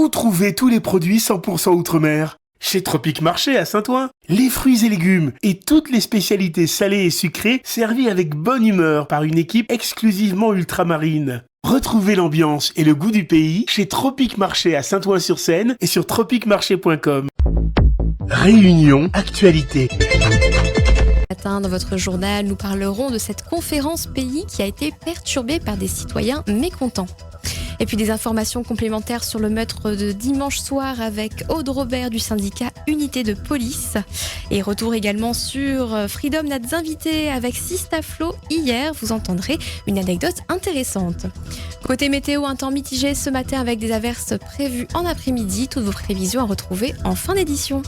Où trouver tous les produits 100% Outre-mer ? Chez Tropique Marché à Saint-Ouen. Les fruits et légumes et toutes les spécialités salées et sucrées servies avec bonne humeur par une équipe exclusivement ultramarine. Retrouvez l'ambiance et le goût du pays chez Tropique Marché à Saint-Ouen-sur-Seine et sur tropiquemarché.com. Réunion Actualité. Dans votre journal, nous parlerons de cette conférence pays qui a été perturbée par des citoyens mécontents. Et puis des informations complémentaires sur le meurtre de dimanche soir avec Aude Robert du syndicat Unité de Police. Et retour également sur Freedom Nats invité avec Sista Flo hier. Vous entendrez une anecdote intéressante. Côté météo, un temps mitigé ce matin avec des averses prévues en après-midi. Toutes vos prévisions à retrouver en fin d'édition.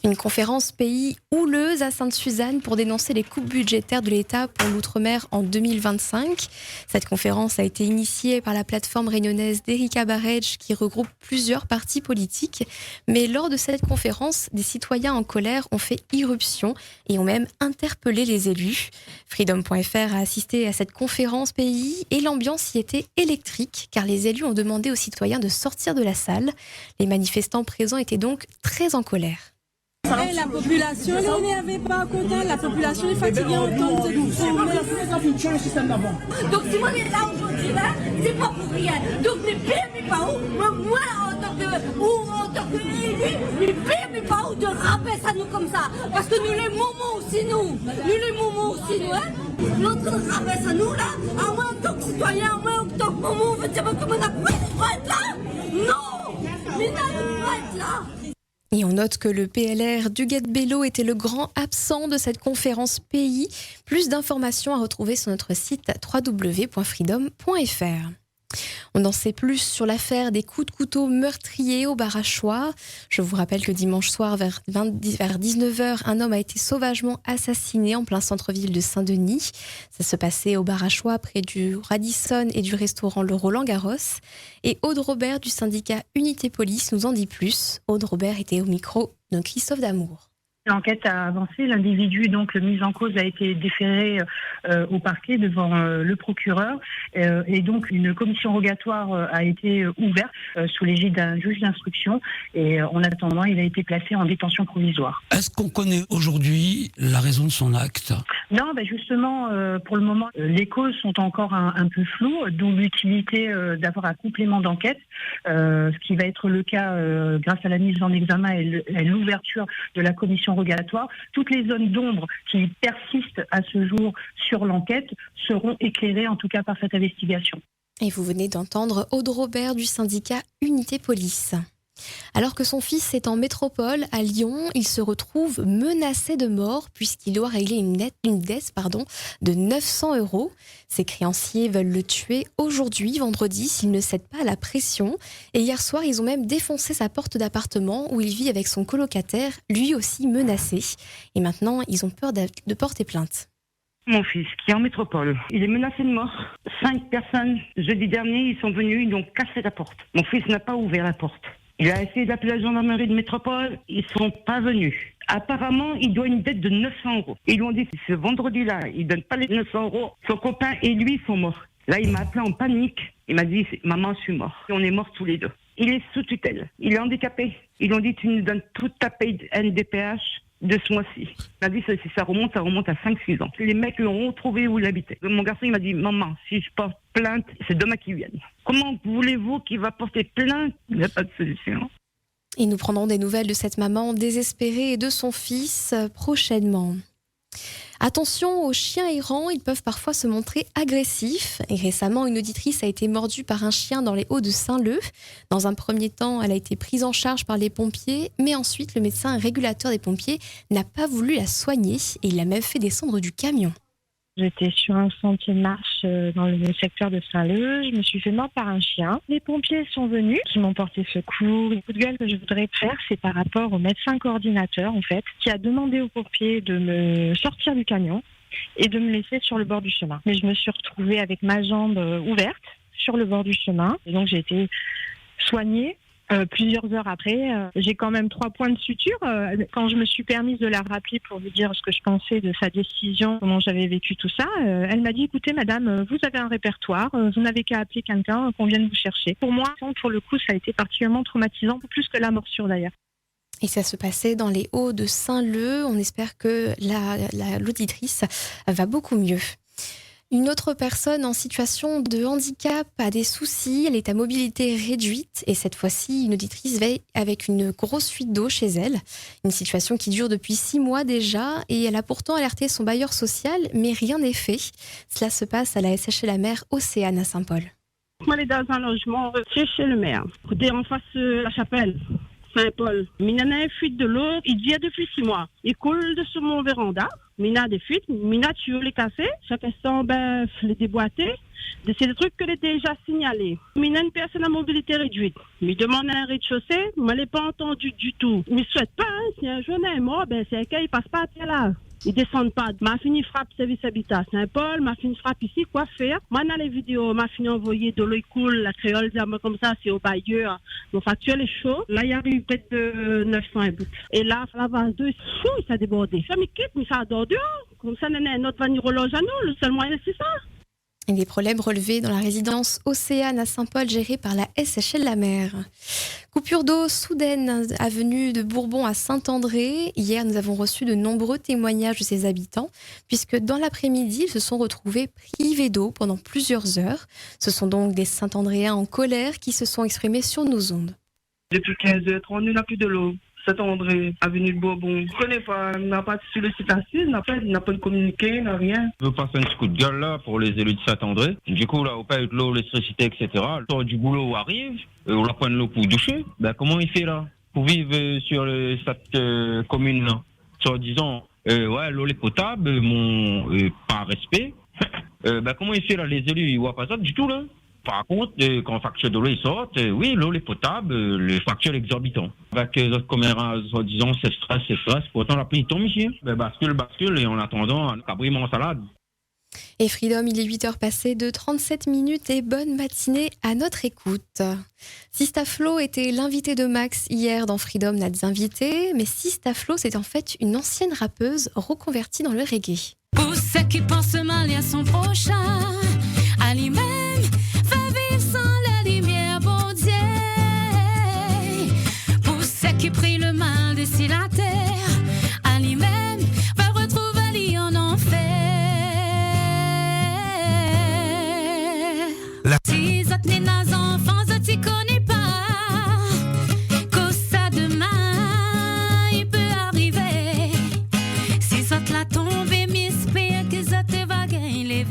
Une conférence pays houleuse à Sainte-Suzanne pour dénoncer les coupes budgétaires de l'État pour l'outre-mer en 2025. Cette conférence a été initiée par la plateforme réunionnaise d'Erika Barej qui regroupe plusieurs partis politiques. Mais lors de cette conférence, des citoyens en colère ont fait irruption et ont même interpellé les élus. Freedom.fr a assisté à cette conférence pays et l'ambiance y était électrique car les élus ont demandé aux citoyens de sortir de la salle. Les manifestants présents étaient donc très en colère. Et la population, on n'y avait pas content, la population est fatiguée en tant que nous. Donc si on est là aujourd'hui, là, c'est pas pour rien. Donc ne permets pas moi en tant qu'élu, ne permets pas de rabaisser à nous comme ça. Parce que nous les moments aussi nous, hein. L'autre rabaisse à nous là, à moi en tant que citoyen, à moi en tant que moment, on veut dire que on n'a pas le droit d'être là. Non, mais on n'a pas le droit d'être là. Et on note que le PLR d'Huguette Bello était le grand absent de cette conférence pays. Plus d'informations à retrouver sur notre site www.freedom.fr. On en sait plus sur l'affaire des coups de couteau meurtriers au Barachois. Je vous rappelle que dimanche soir, vers 19h, un homme a été sauvagement assassiné en plein centre-ville de Saint-Denis. Ça se passait au Barachois, près du Radisson et du restaurant Le Roland-Garros. Et Aude Robert du syndicat Unité Police nous en dit plus. Aude Robert était au micro de Christophe Damour. L'enquête a avancé. L'individu, donc le mis en cause, a été déféré au parquet devant le procureur. Et donc, une commission rogatoire a été ouverte sous l'égide d'un juge d'instruction. Et en attendant, il a été placé en détention provisoire. Est-ce qu'on connaît aujourd'hui la raison de son acte ? Non, justement, pour le moment, les causes sont encore un peu floues, d'où l'utilité d'avoir un complément d'enquête, ce qui va être le cas grâce à la mise en examen et l'ouverture de la commission rogatoire. Toutes les zones d'ombre qui persistent à ce jour sur l'enquête seront éclairées, en tout cas par cette investigation. Et vous venez d'entendre Aude Robert du syndicat Unité Police. Alors que son fils est en métropole, à Lyon, il se retrouve menacé de mort puisqu'il doit régler une dette de 900 €. Ses créanciers veulent le tuer aujourd'hui, vendredi, s'il ne cède pas à la pression. Et hier soir, ils ont même défoncé sa porte d'appartement où il vit avec son colocataire, lui aussi menacé. Et maintenant, ils ont peur de porter plainte. Mon fils, qui est en métropole, il est menacé de mort. 5 personnes, jeudi dernier, ils sont venus, ils ont cassé la porte. Mon fils n'a pas ouvert la porte. Il a essayé d'appeler la gendarmerie de métropole, ils ne sont pas venus. Apparemment, il doit une dette de 900 €. Ils lui ont dit que ce vendredi-là, il ne donne pas les 900 €. Son copain et lui sont morts. Là, il m'a appelé en panique. Il m'a dit, maman, je suis mort. Et on est morts tous les deux. Il est sous tutelle. Il est handicapé. Ils lui ont dit, tu nous donnes toute ta paye de NDPH de ce mois-ci. Il m'a dit, si ça remonte à 5-6 ans. Les mecs l'ont retrouvé où il habitait. Mon garçon, il m'a dit, maman, si je porte plainte, c'est demain qu'ils viennent. Comment voulez-vous qu'il va porter plainte ? Il n'y a pas de solution. Et nous prendrons des nouvelles de cette maman désespérée et de son fils prochainement. Attention aux chiens errants, ils peuvent parfois se montrer agressifs. Et récemment, une auditrice a été mordue par un chien dans les Hauts-de-Saint-Leu. Dans un premier temps, elle a été prise en charge par les pompiers, mais ensuite, le médecin régulateur des pompiers n'a pas voulu la soigner et il l'a même fait descendre du camion. J'étais sur un sentier de marche dans le secteur de Saint-Leu. Je me suis fait mordre par un chien. Les pompiers sont venus, qui m'ont porté secours. Le coup de gueule que je voudrais faire, c'est par rapport au médecin coordinateur, en fait, qui a demandé aux pompiers de me sortir du camion et de me laisser sur le bord du chemin. Mais je me suis retrouvée avec ma jambe ouverte sur le bord du chemin. Et donc j'ai été soignée Plusieurs heures après, j'ai quand même 3 points de suture. Quand je me suis permise de la rappeler pour lui dire ce que je pensais de sa décision, comment j'avais vécu tout ça, elle m'a dit, écoutez madame, vous avez un répertoire, vous n'avez qu'à appeler quelqu'un qu'on vienne vous chercher. Pour moi, pour le coup, ça a été particulièrement traumatisant, plus que la morsure d'ailleurs. Et ça se passait dans les Hauts de Saint-Leu. On espère que l'auditrice va beaucoup mieux. Une autre personne en situation de handicap a des soucis, elle est à mobilité réduite et cette fois-ci, une auditrice veille avec une grosse fuite d'eau chez elle. Une situation qui dure depuis 6 mois déjà et elle a pourtant alerté son bailleur social, mais rien n'est fait. Cela se passe à la SH-La-Mer Océane à Saint-Paul. Moi, elle est dans un logement chez le maire, en face de la chapelle. Saint-Paul. Mina a une fuite de l'eau, il vient depuis 6 mois. Il coule sur mon véranda. Mina a des fuites, Mina tue les cassés. Chaque instant, les déboîter. C'est des trucs que j'ai déjà signalés. Mina une personne à mobilité réduite. Il demande un rez-de-chaussée, mais je ne l'ai pas entendu du tout. Il ne souhaite pas, si un jeune est mort, c'est un cas, il ne passe pas à terre là. Ils descendent pas. Ma fille frappe service habitat Saint-Paul, ma fille frappe ici, quoi faire? Moi, dans les vidéos, ma fille envoyé de l'eau cool, la créole, comme ça, c'est au bailleur. Mon facture est chaud. Là, il y a eu peut-être de 900 et bout. Et là, la vase 2, il s'est débordé. Ça me quitte, mais ça a dehors. Comme ça, notre vanirologe à nous, le seul moyen, c'est ça. Et des problèmes relevés dans la résidence Océane à Saint-Paul gérée par la SH-La-Mer. Coupure d'eau soudaine, avenue de Bourbon à Saint-André. Hier, nous avons reçu de nombreux témoignages de ses habitants, puisque dans l'après-midi, ils se sont retrouvés privés d'eau pendant plusieurs heures. Ce sont donc des Saint-Andréens en colère qui se sont exprimés sur nos ondes. Depuis 15h30, on n'a plus de l'eau. Saint-André, avenue de Bourbon. Je ne connais pas, on n'a pas sur le site assis, on n'a pas de communiqué, on n'a rien. Je veux passer un petit coup de gueule là pour les élus de Saint-André. Du coup, là, on paye de l'eau, l'électricité, etc. Le temps du boulot arrive, on la prend de l'eau pour doucher. Comment il fait là pour vivre sur cette commune-là? En disant, ouais, l'eau est potable, par respect. Comment il fait là? Les élus, ils voient pas ça du tout là. Par contre, quand facture de l'eau est sorte, oui, l'eau est potable, les factures exorbitantes. Avec les autres commerçants, en disant c'est stress, pourtant la pluie tombe ici. Bascule, et en attendant, un cabri en salade. Et Freedom, il est 8h passées de 37 minutes et bonne matinée à notre écoute. Sista Flo était l'invité de Max hier dans Freedom Nats Invités, mais Sista Flo, c'est en fait une ancienne rappeuse reconvertie dans le reggae. Pour ceux qui pensent mal à son prochain, à lui-même, qui prie le mal d'ici la terre, à lui-même va retrouver lui en enfer. Si vous êtes nos enfants, je t'y connais pas, que ça demain, il peut arriver. Si vous êtes la tombée, m'espère que ça te va gagner.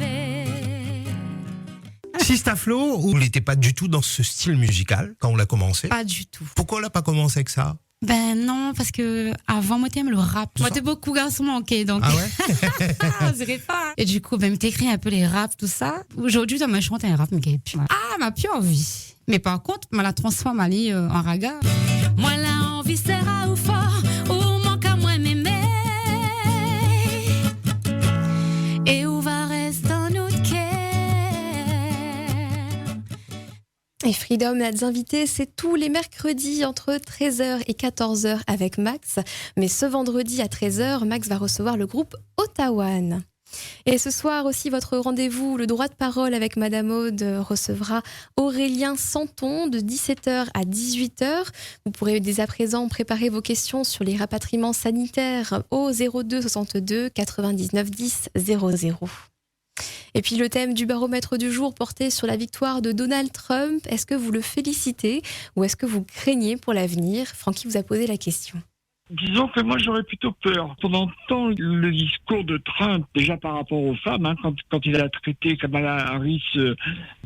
Sista Flo, on n'était pas du tout dans ce style musical quand on l'a commencé. Pas du tout. Pourquoi on l'a pas commencé avec ça? Ben non, parce que avant moi t'aimes le rap. Moi t'es beaucoup garçon manqué donc. Ah ouais. On dirait pas. Et du coup ben t'écris un peu les raps tout ça. Aujourd'hui dans ma chante un rap mais qui m'a plus envie. Mais par contre m'a la transforme Ali en raga. Moi la envie sera ou fort ou manque à moi m'aimer. Et où va rester en autre cœur. Et Freedom Nats Invités, c'est tous les mercredis entre 13h et 14h avec Max. Mais ce vendredi à 13h, Max va recevoir le groupe Ottawan. Et ce soir aussi, votre rendez-vous, le droit de parole avec Madame Aude, recevra Aurélien Santon de 17h à 18h. Vous pourrez dès à présent préparer vos questions sur les rapatriements sanitaires au 02 62 99 10 00. Et puis le thème du baromètre du jour portait sur la victoire de Donald Trump. Est-ce que vous le félicitez ou est-ce que vous craignez pour l'avenir? Francky vous a posé la question. Disons que moi j'aurais plutôt peur. Pendant longtemps, le discours de Trump, déjà par rapport aux femmes, quand il a traité Kamala Harris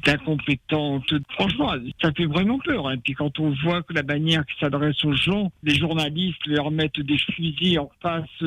d'incompétente, franchement, ça fait vraiment peur. Et puis quand on voit que la bannière qui s'adresse aux gens, les journalistes leur mettent des fusils en face,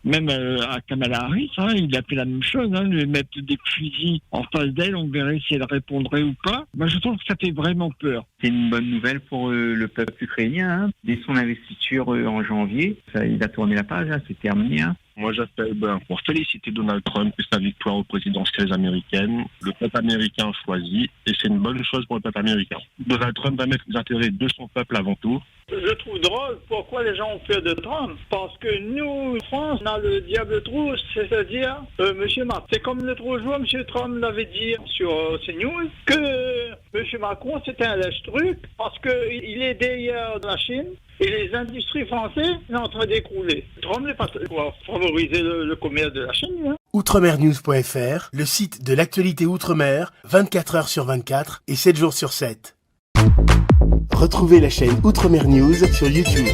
même à Kamala Harris, il a fait la même chose, lui mettre des fusils en face d'elle, on verrait si elle répondrait ou pas. Moi je trouve que ça fait vraiment peur. C'est une bonne nouvelle pour le peuple ukrainien. Dès son investiture en janvier, janvier. Il a tourné la page, c'est terminé. Moi, j'appelle pour féliciter Donald Trump et sa victoire aux présidentielles américaines. Le peuple américain choisit et c'est une bonne chose pour le peuple américain. Donald Trump va mettre les intérêts de son peuple avant tout. Je trouve drôle pourquoi les gens ont peur de Trump. Parce que nous, en France, on a le diable trou, c'est-à-dire M. Macron. C'est comme le trou jour, M. Trump l'avait dit sur CNews, que M. Macron, c'était un lèche-truc parce qu'il est derrière la Chine. Et les industries françaises sont en train d'écrouler. Trump n'est pas pour favoriser le commerce de la Chine. Hein. Outremernews.fr, le site de l'actualité Outre-mer, 24 heures sur 24 et 7 jours sur 7. Retrouvez la chaîne Outremer News sur YouTube.